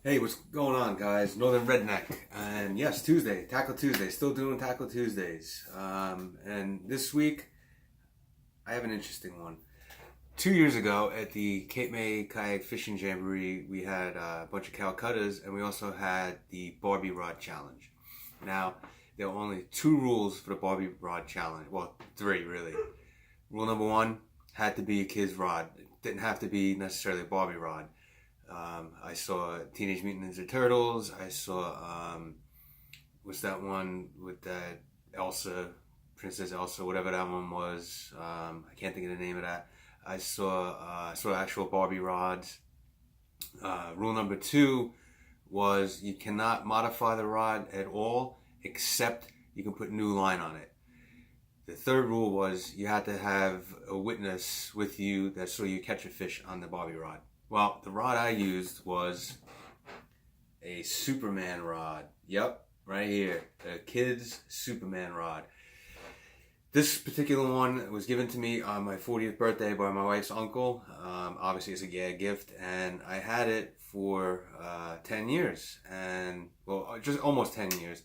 Hey, what's going on, guys? Northern Redneck, and yes, Tuesday, Tackle Tuesday. Still doing Tackle Tuesdays. And this week, I have an interesting one. 2 years ago, at the Cape May Kayak Fishing Jamboree, we had a bunch of Calcuttas, and we also had the Barbie Rod Challenge. Now, there were only two rules for the Barbie Rod Challenge. Well, three, really. Rule number one, had to be a kid's rod. It didn't have to be necessarily a Barbie rod. I saw Teenage Mutant Ninja Turtles. I saw, what's that one with that Elsa, Princess Elsa, whatever that one was. I can't think of the name of that. I saw actual Barbie rods. Rule number two was you cannot modify the rod at all, except you can put new line on it. The third rule was you had to have a witness with you that saw you catch a fish on the Barbie rod. Well, the rod I used was a Superman rod. Yep, right here. A kid's Superman rod. This particular one was given to me on my 40th birthday by my wife's uncle. Obviously, it's a gag gift. And I had it for 10 years. And, well, just almost 10 years.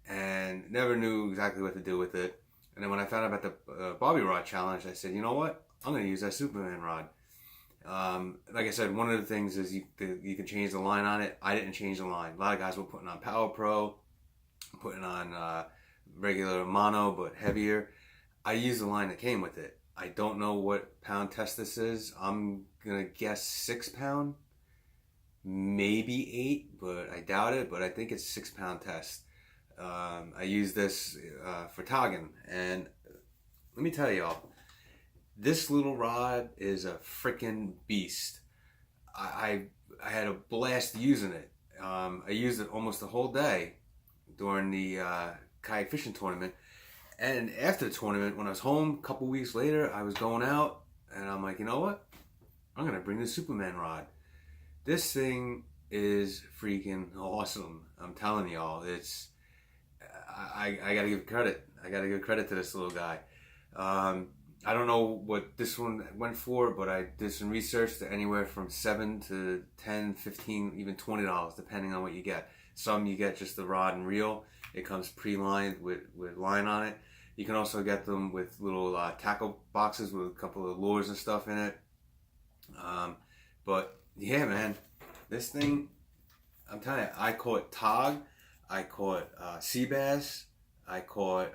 And never knew exactly what to do with it. And then when I found out about the Barbie Rod Challenge, I said, you know what? I'm going to use that Superman rod. Like I said, one of the things is you can change the line on it. I didn't change the line. A lot of guys were putting on Power Pro, putting on regular mono, but heavier. I used the line that came with it. I don't know what pound test this is. I'm going to guess 6 pound, maybe 8, but I doubt it. But I think it's 6 pound test. I use this for togging. And let me tell y'all, this little rod is a freaking beast. I had a blast using it. I used it almost the whole day during the kayak fishing tournament. And after the tournament, when I was home a couple weeks later, I was going out and I'm like, you know what? I'm going to bring the Superman rod. This thing is freaking awesome. I'm telling y'all, I got to give credit. I got to give credit to this little guy. I don't know what this one went for, but I did some research to anywhere from $7 to $10, $15, even $20, depending on what you get. Some you get just the rod and reel. It comes pre-lined with line on it. You can also get them with little tackle boxes with a couple of lures and stuff in it. But yeah, man, this thing, I'm telling you, I caught tog, I caught sea bass, I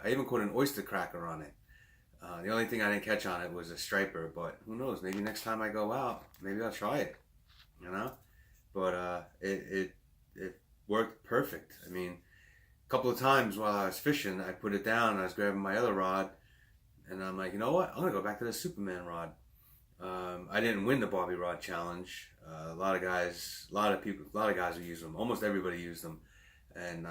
even caught an oyster cracker on it. The only thing I didn't catch on it was a striper, but who knows? Maybe next time I go out, maybe I'll try it. You know, but it worked perfect. I mean, a couple of times while I was fishing, I put it down and I was grabbing my other rod, and I'm like, you know what? I'm gonna go back to the Superman rod. I didn't win the Barbie Rod Challenge. A lot of guys would use them. Almost everybody used them, and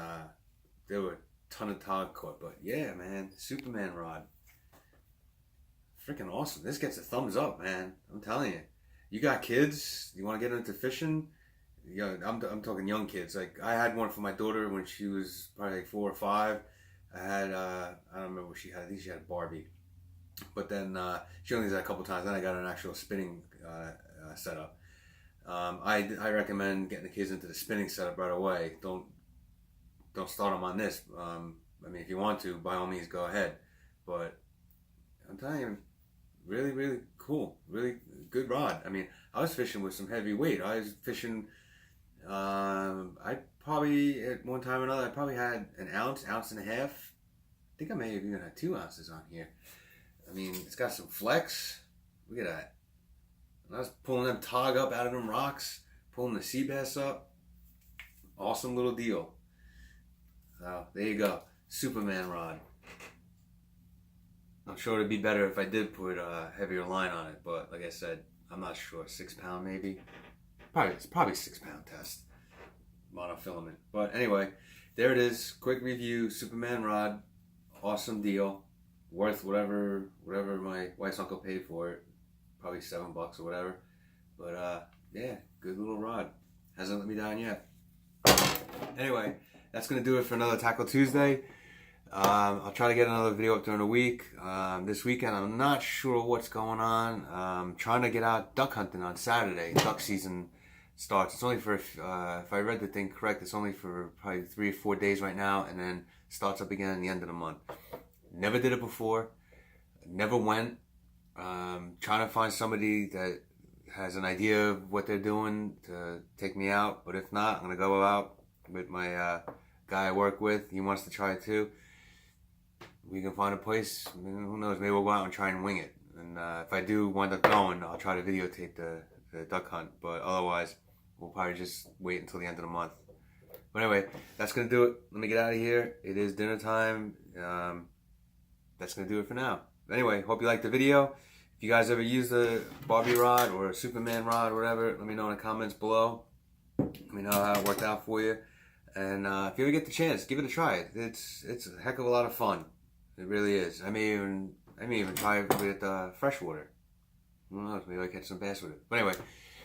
there were a ton of tog caught. But yeah, man, Superman rod. Freaking awesome. This gets a thumbs up, man. I'm telling you. You got kids, you want to get into fishing? I'm talking young kids. Like, I had one for my daughter when she was probably like 4 or 5. I had, I don't remember what she had. I think she had Barbie. But then she only did that a couple times. Then I got an actual spinning setup. I recommend getting the kids into the spinning setup right away. Don't start them on this. I mean, if you want to, by all means, go ahead. But I'm telling you, really, really cool. Really good rod. I mean, I was fishing with some heavy weight. I was fishing, I probably, at one time or another, I probably had an ounce and a half. I think I may have even had 2 ounces on here. I mean, it's got some flex. Look at that. And I was pulling them tog up out of them rocks, pulling the sea bass up. Awesome little deal. So, there you go. Superman rod. I'm sure it'd be better if I did put a heavier line on it, but like I said, I'm not sure. 6 pound maybe. It's probably 6 pound test. Monofilament. But anyway, there it is. Quick review. Superman rod. Awesome deal. Worth whatever my wife's uncle paid for it. Probably $7 or whatever. But yeah, good little rod. Hasn't let me down yet. Anyway, that's gonna do it for another Tackle Tuesday. I'll try to get another video up during the week. This weekend, I'm not sure what's going on. I'm trying to get out duck hunting on Saturday. Duck season starts. It's only for, if I read the thing correct, it's only for probably 3 or 4 days right now, and then starts up again at the end of the month. Never did it before. Never went. Trying to find somebody that has an idea of what they're doing to take me out. But if not, I'm going to go out with my guy I work with. He wants to try it too. We can find a place. Who knows? Maybe we'll go out and try and wing it. And if I do wind up going, I'll try to videotape the duck hunt. But otherwise, we'll probably just wait until the end of the month. But anyway, that's going to do it. Let me get out of here. It is dinner time. That's going to do it for now. Anyway, hope you liked the video. If you guys ever use a Barbie rod or a Superman rod or whatever, let me know in the comments below. Let me know how it worked out for you. And if you ever get the chance, give it a try. It's a heck of a lot of fun. It really is. I may even try it with freshwater. Who knows? Maybe I catch some bass with it. But anyway,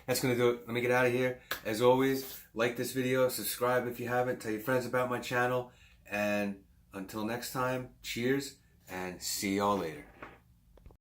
that's gonna do it. Let me get out of here. As always, like this video, subscribe if you haven't, tell your friends about my channel, and until next time, cheers and see y'all later.